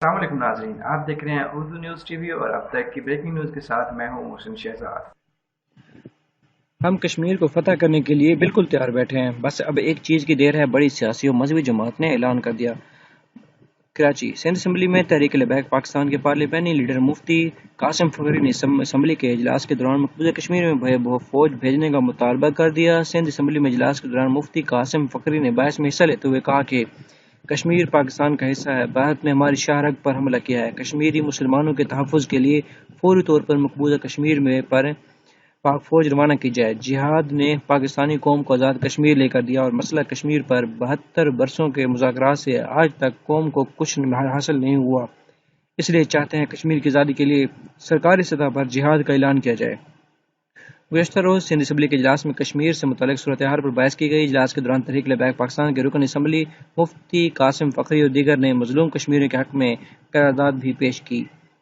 अस्सलाम वालेकुम नाज़रीन, आप देख रहे हैं उर्दू न्यूज़ टीवी और अब तक की ब्रेकिंग न्यूज़ के साथ मैं हूं मोहसिन शहजाद। हम कश्मीर को फतह करने के लिए बिल्कुल तैयार बैठे हैं। बस अब एक चीज़ की देर है। बड़ी सियासी और मजहबी जमात ने ऐलान कर दिया। कराची सिंध असम्बली में तहरीक लबैक पाकिस्तान के पार्लियामानी लीडर मुफ्ती कासिम फखरी ने असम्बली के इजलास के दौरान मकबूजा कश्मीर में फौज भेजने का मुतालबा कर दिया। सिंध असम्बली में इजलास के दौरान मुफ्ती कासिम फखरी ने बहस में हिस्सा लेते हुए कहा कि कश्मीर पाकिस्तान का हिस्सा है। भारत ने हमारी शाहरग पर हमला किया है। कश्मीरी मुसलमानों के तहफ़्फ़ुज़ के लिए फौरी तौर पर मकबूजा कश्मीर में पर पाक फौज रवाना की जाए। जिहाद ने पाकिस्तानी कौम को आज़ाद कश्मीर लेकर दिया और मसला कश्मीर पर 72 बरसों के मुज़ाकरात से आज तक कौम को कुछ हासिल नहीं हुआ, इसलिए चाहते हैं कश्मीर की आज़ादी के लिए सरकारी सतह पर जिहाद का ऐलान किया जाए। गुज़श्ता रोज़ सिंध असम्बली के इजलास में कश्मीर से मुतल्लिक़ सूरत हाल पर बहस की गई। इजलास के दौरान तहरीक लबैक पाकिस्तान के रुकन असम्बली मुफ्ती कासिम फखरी और दीगर ने मज़लूम कश्मीरियों के हक़ में करारदाद भी पेश की,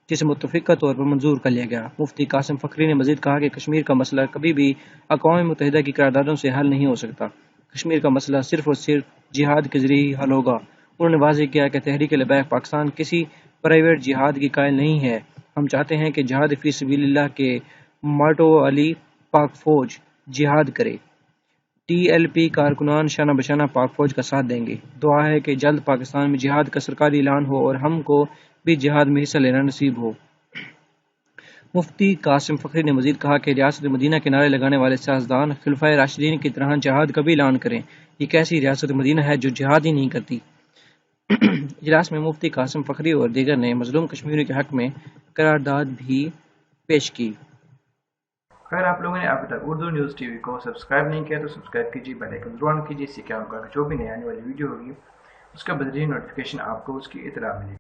जिसे मुत्तफ़िक़ा तौर पर मंजूर कर लिया गया। मुफ्ती कासिम फखरी ने मज़ीद कहा कि कश्मीर का मसला कभी भी अक़वाम मुत्तहिदा की करारदादों से हल नहीं हो सकता। कश्मीर का मसला सिर्फ़ और सिर्फ जिहाद के ज़रिए ही हल होगा। उन्होंने वाज़ेह किया कि तहरीक लबैक पाकिस्तान किसी प्राइवेट जिहाद की कायल नहीं है। हम चाहते हैं कि जिहाद फ़ी सबीलिल्लाह के माटो वाली पाक फ़ौज जिहाद करे। टीएलपी कारकुनान शाना बशाना पाक फौज का साथ देंगे। दुआ है कि जल्द पाकिस्तान में जिहाद का सरकारी ऐलान हो और हमको भी जिहाद में हिस्सा लेना नसीब हो। मुफ्ती कासिम फखरी ने मजीद कहा कि रियासत मदीना के नारे लगाने वाले सियासतदान खुलफाए राशिदीन की तरह जिहाद का भी ऐलान करें। ये कैसी रियासत मदीना है जो जिहाद ही नहीं करती। इजलास में मुफ्ती कासिम फखरी और दीगर ने मजलूम कश्मीरियों के हक में करारदाद भी पेश की। अगर आप लोगों ने अभी तक उर्दू न्यूज़ टीवी को सब्सक्राइब नहीं किया तो सब्सक्राइब कीजिए, बेल आइकन जरूर ऑन कीजिए। इससे क्या होगा कि जो भी नई आने वाली वीडियो होगी उसका बदरीन नोटिफिकेशन आपको उसकी इतला मिलेगी।